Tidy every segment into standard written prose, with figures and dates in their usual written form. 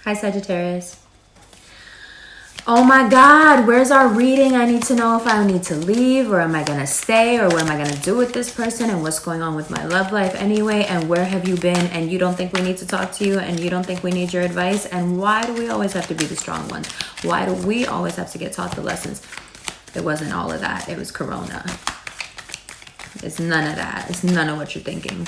Hi, Sagittarius. Oh my God, where's our reading? I need to know if I need to leave or am I going to stay or what am I going to do with this person and what's going on with my love life anyway and where have you been and you don't think we need to talk to you and you don't think we need your advice and why do we always have to be the strong ones? Why do we always have to get taught the lessons? It wasn't all of that. It was Corona. It's none of that. It's none of what you're thinking.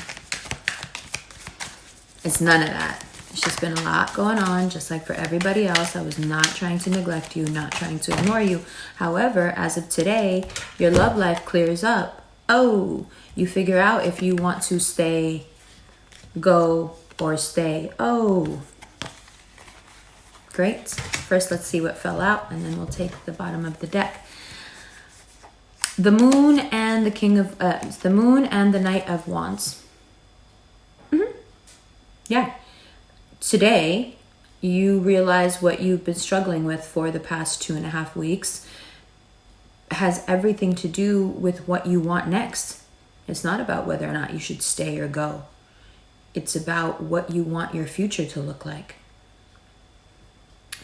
It's none of that. It's just been a lot going on, just like for everybody else. I was not trying to neglect you, not trying to ignore you. However, as of today, your love life clears up. Oh, you figure out if you want to stay, go, or stay. Oh, great. First, let's see what fell out, and then we'll take the bottom of the deck. The Moon and the King of, the Moon and the Knight of Wands. Yeah. Today, you realize what you've been struggling with for the past 2.5 weeks has everything to do with what you want next. It's not about whether or not you should stay or go. It's about what you want your future to look like.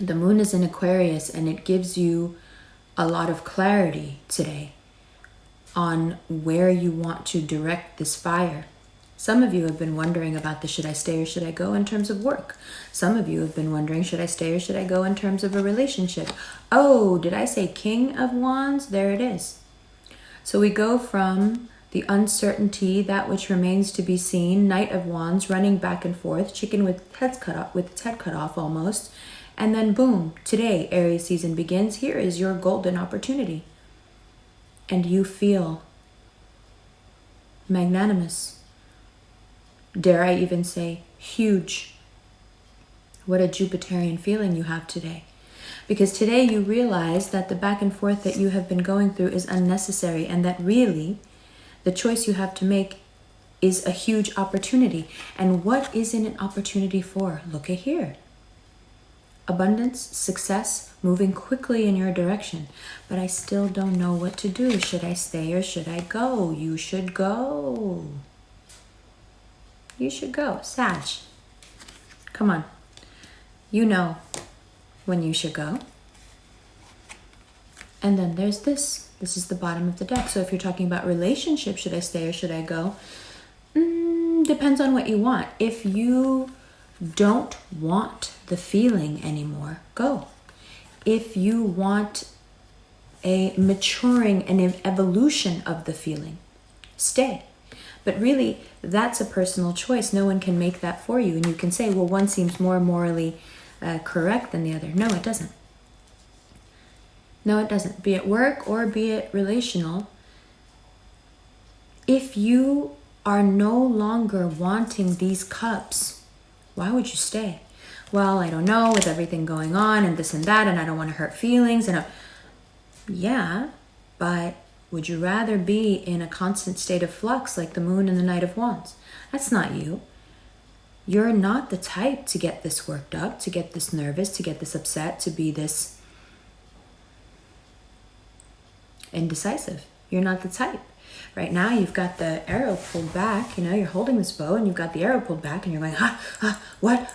The moon is in Aquarius and it gives you a lot of clarity today on where you want to direct this fire. Some of you have been wondering about the should I stay or should I go in terms of work. Some of you have been wondering should I stay or should I go in terms of a relationship. Oh, did I say King of Wands? There it is. So we go from the uncertainty, that which remains to be seen, Knight of Wands, running back and forth, chicken with its head cut off almost. And then boom, today Aries season begins. Here is your golden opportunity. And you feel magnanimous. Dare I even say huge. What a Jupiterian feeling you have today. Because today you realize that the back and forth that you have been going through is unnecessary and that really the choice you have to make is a huge opportunity. And what is it an opportunity for? Look at here. Abundance, success, moving quickly in your direction. But I still don't know what to do. Should I stay or should I go? You should go. You should go. Sag. Come on. You know when you should go. And then there's this. This is the bottom of the deck. So if you're talking about relationships, should I stay or should I go? Depends on what you want. If you don't want the feeling anymore, go. If you want a maturing and an evolution of the feeling, stay. But really, that's a personal choice. No one can make that for you. And you can say, well, one seems more morally correct than the other. No, it doesn't. No, it doesn't. Be it work or be it relational. If you are no longer wanting these cups, why would you stay? Well, I don't know, with everything going on and this and that, and I don't want to hurt feelings. Yeah, but would you rather be in a constant state of flux like the moon and the Knight of Wands? That's not you. You're not the type to get this worked up, to get this nervous, to get this upset, to be this indecisive. You're not the type. Right now, you've got the arrow pulled back. You know, you're holding this bow and you've got the arrow pulled back and you're going, what?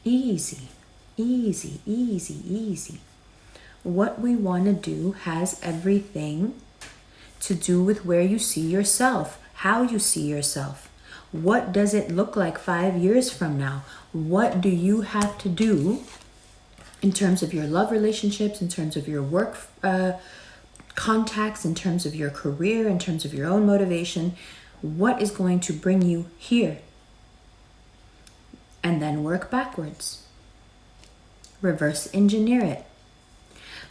Easy, easy, easy, easy. What we want to do has everything to do with where you see yourself, how you see yourself. What does it look like 5 years from now? What do you have to do in terms of your love relationships, in terms of your work contacts, in terms of your career, in terms of your own motivation? What is going to bring you here? And then work backwards. Reverse engineer it.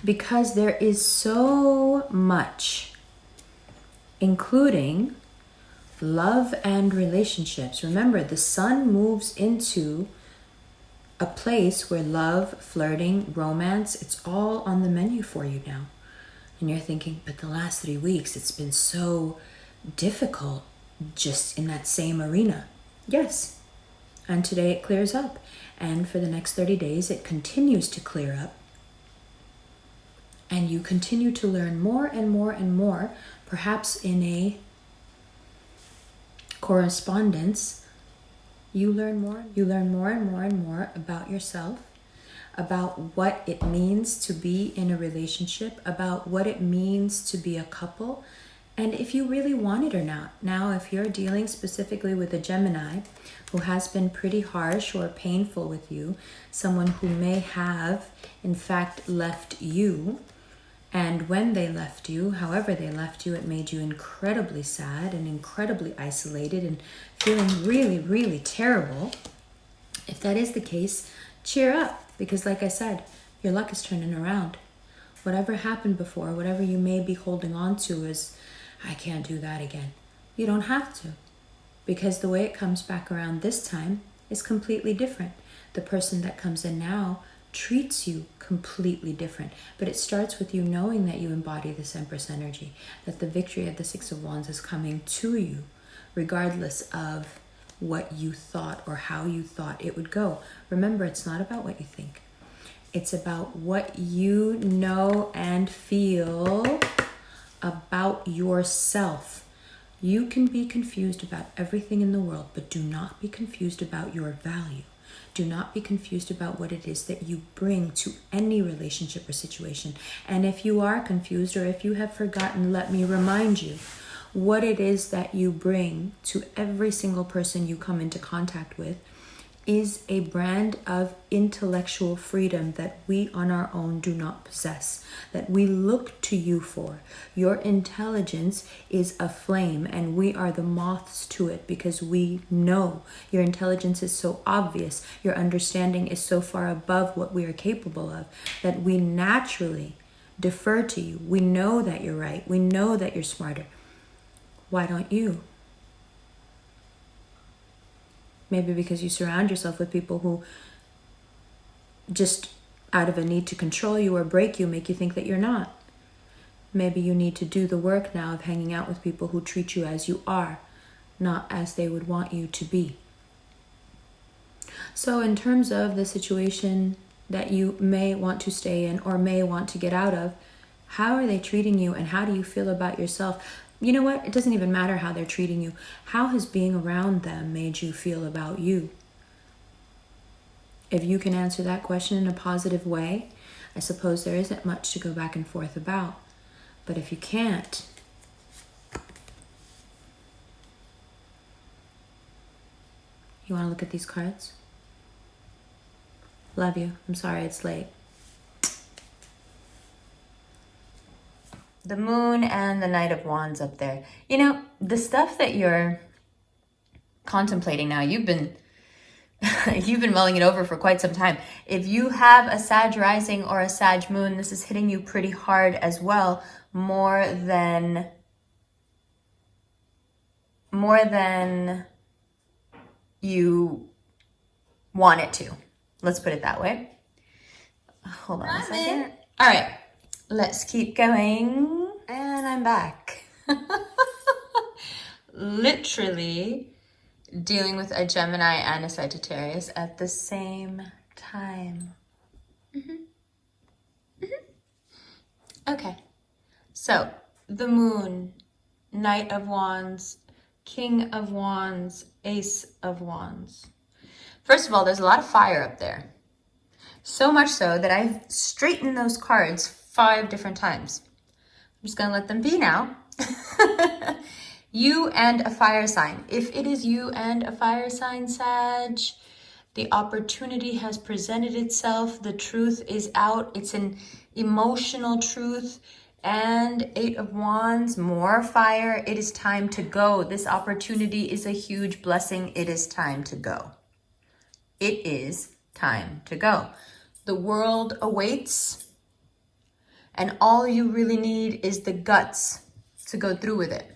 Because there is so much, including love and relationships. Remember, the sun moves into a place where love, flirting, romance, it's all on the menu for you now. And you're thinking, but the last 3 weeks, it's been so difficult just in that same arena. Yes. And today it clears up. And for the next 30 days, it continues to clear up. And you continue to learn more and more and more, perhaps in a correspondence you learn more. You learn more and more and more about yourself, about what it means to be in a relationship, about what it means to be a couple, and if you really want it or not. Now, if you're dealing specifically with a Gemini who has been pretty harsh or painful with you, someone who may have, in fact, left you, and when they left you, however they left you, it made you incredibly sad and incredibly isolated and feeling really, really terrible. If that is the case, cheer up, because like I said, your luck is turning around. Whatever happened before, whatever you may be holding on to is, I can't do that again. You don't have to, because the way it comes back around this time is completely different. The person that comes in now treats you completely different, but it starts with you knowing that you embody this Empress energy, that the victory of the Six of Wands is coming to you, regardless of what you thought or how you thought it would go. Remember, it's not about what you think. It's about what you know and feel about yourself. You can be confused about everything in the world, but do not be confused about your value. Do not be confused about what it is that you bring to any relationship or situation. And if you are confused or if you have forgotten, let me remind you what it is that you bring to every single person you come into contact with is a brand of intellectual freedom that we on our own do not possess, that we look to you for. Your intelligence is a flame and we are the moths to it because we know your intelligence is so obvious, your understanding is so far above what we are capable of, that we naturally defer to you. We know that you're right. We know that you're smarter. Why don't you? Maybe because you surround yourself with people who just out of a need to control you or break you, make you think that you're not. Maybe you need to do the work now of hanging out with people who treat you as you are, not as they would want you to be. So in terms of the situation that you may want to stay in or may want to get out of, how are they treating you and how do you feel about yourself? You know what? It doesn't even matter how they're treating you. How has being around them made you feel about you? If you can answer that question in a positive way, I suppose there isn't much to go back and forth about. But if you can't, you want to look at these cards? Love you. I'm sorry it's late. The Moon and the Knight of Wands up there. You know, the stuff that you're contemplating now, you've been mulling it over for quite some time. If you have a Sag rising or a Sag moon, this is hitting you pretty hard as well, more than you want it to. Let's put it that way. Hold on a second. All right, let's keep going. And I'm back. Literally dealing with a Gemini and a Sagittarius at the same time. Okay, so the Moon, Knight of Wands, King of Wands, Ace of Wands. First of all, there's a lot of fire up there. So much so that I've straightened those cards 5 different times. I'm just going to let them be now. You and a fire sign. If it is you and a fire sign, Sag, the opportunity has presented itself. The truth is out. It's an emotional truth. And 8 of Wands, more fire. It is time to go. This opportunity is a huge blessing. It is time to go. It is time to go. The world awaits. And all you really need is the guts to go through with it.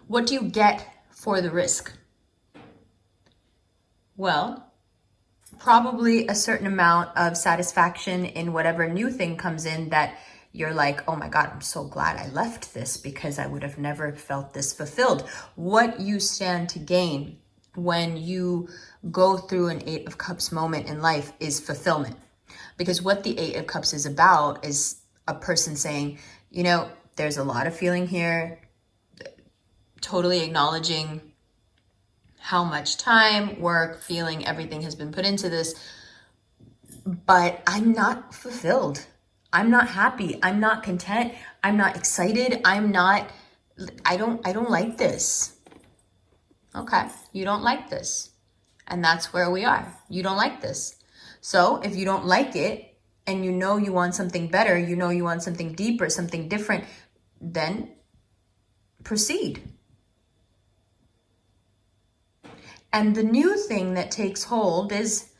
What do you get for the risk? Well, probably a certain amount of satisfaction in whatever new thing comes in that you're like, oh my God, I'm so glad I left this because I would have never felt this fulfilled. What you stand to gain when you go through an 8 of Cups moment in life is fulfillment. Because what the 8 of Cups is about is a person saying, you know, there's a lot of feeling here, totally acknowledging how much time, work, feeling, everything has been put into this, but I'm not fulfilled. I'm not happy. I'm not content. I'm not excited. I don't like this. Okay, you don't like this. And that's where we are. You don't like this. So if you don't like it and you know you want something better, you know you want something deeper, something different, then proceed. And the new thing that takes hold is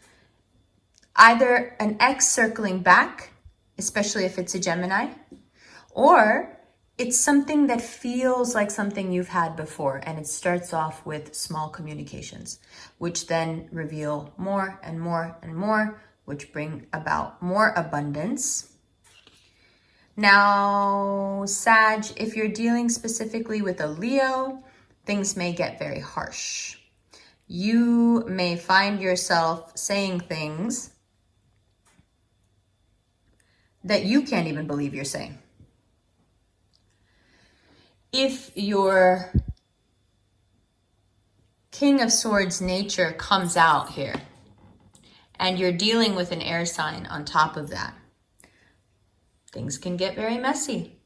either an ex circling back, especially if it's a Gemini, or it's something that feels like something you've had before, and it starts off with small communications, which then reveal more and more and more, which bring about more abundance. Now, Sag, if you're dealing specifically with a Leo, things may get very harsh. You may find yourself saying things that you can't even believe you're saying. If your King of Swords nature comes out here and you're dealing with an air sign on top of that, things can get very messy.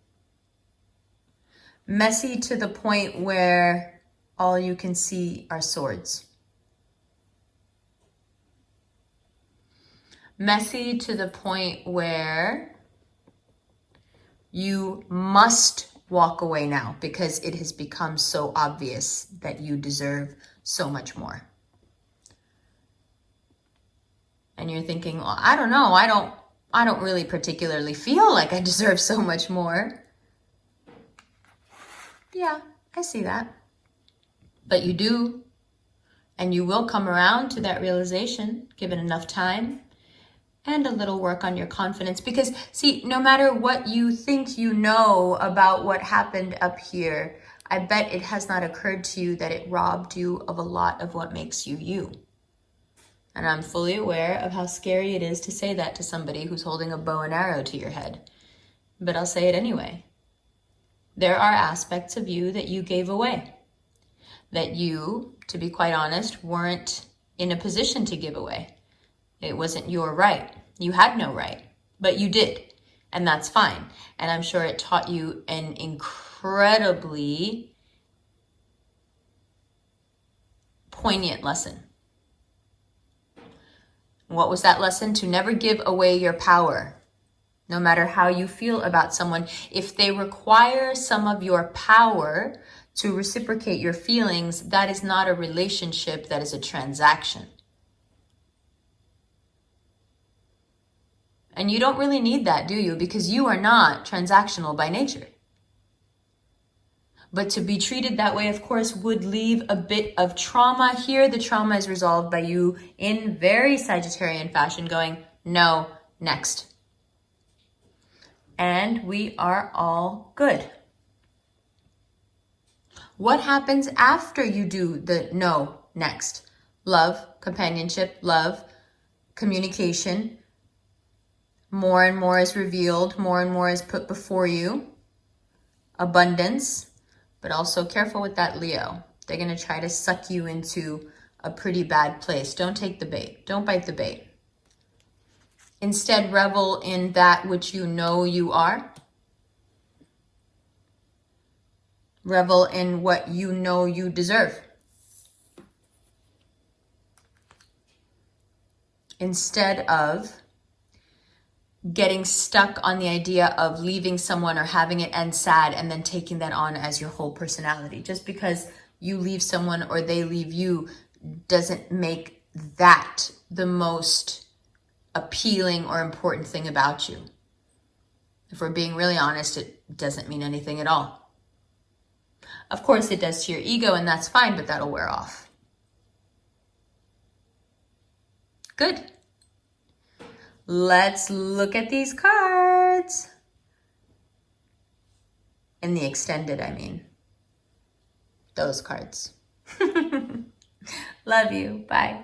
Messy to the point where all you can see are swords. Messy to the point where you must walk away now because it has become so obvious that you deserve so much more. And you're thinking, well, I don't know, I don't really particularly feel like I deserve so much more. Yeah, I see that. But you do, and you will come around to that realization given enough time and a little work on your confidence. Because see, no matter what you think you know about what happened up here, I bet it has not occurred to you that it robbed you of a lot of what makes you you. And I'm fully aware of how scary it is to say that to somebody who's holding a bow and arrow to your head. But I'll say it anyway. There are aspects of you that you gave away, that you, to be quite honest, weren't in a position to give away. It wasn't your right. You had no right, but you did. And that's fine. And I'm sure it taught you an incredibly poignant lesson. What was that lesson? To never give away your power, no matter how you feel about someone. If they require some of your power to reciprocate your feelings, that is not a relationship, that is a transaction. And you don't really need that, do you? Because you are not transactional by nature. But to be treated that way, of course, would leave a bit of trauma. Here, the trauma is resolved by you in very Sagittarian fashion going, no, next. And we are all good. What happens after you do the no, next? Love, companionship, love, communication. More and more is revealed. More and more is put before you. Abundance. But also careful with that Leo. They're going to try to suck you into a pretty bad place. Don't take the bait. Don't bite the bait. Instead, revel in that which you know you are. Revel in what you know you deserve. Instead of getting stuck on the idea of leaving someone or having it end sad and then taking that on as your whole personality. Just because you leave someone or they leave you doesn't make that the most appealing or important thing about you. If we're being really honest, it doesn't mean anything at all. Of course it does to your ego, and that's fine, but that'll wear off. Good. Let's look at these cards. In the extended, I mean. Those cards. Love you. Bye.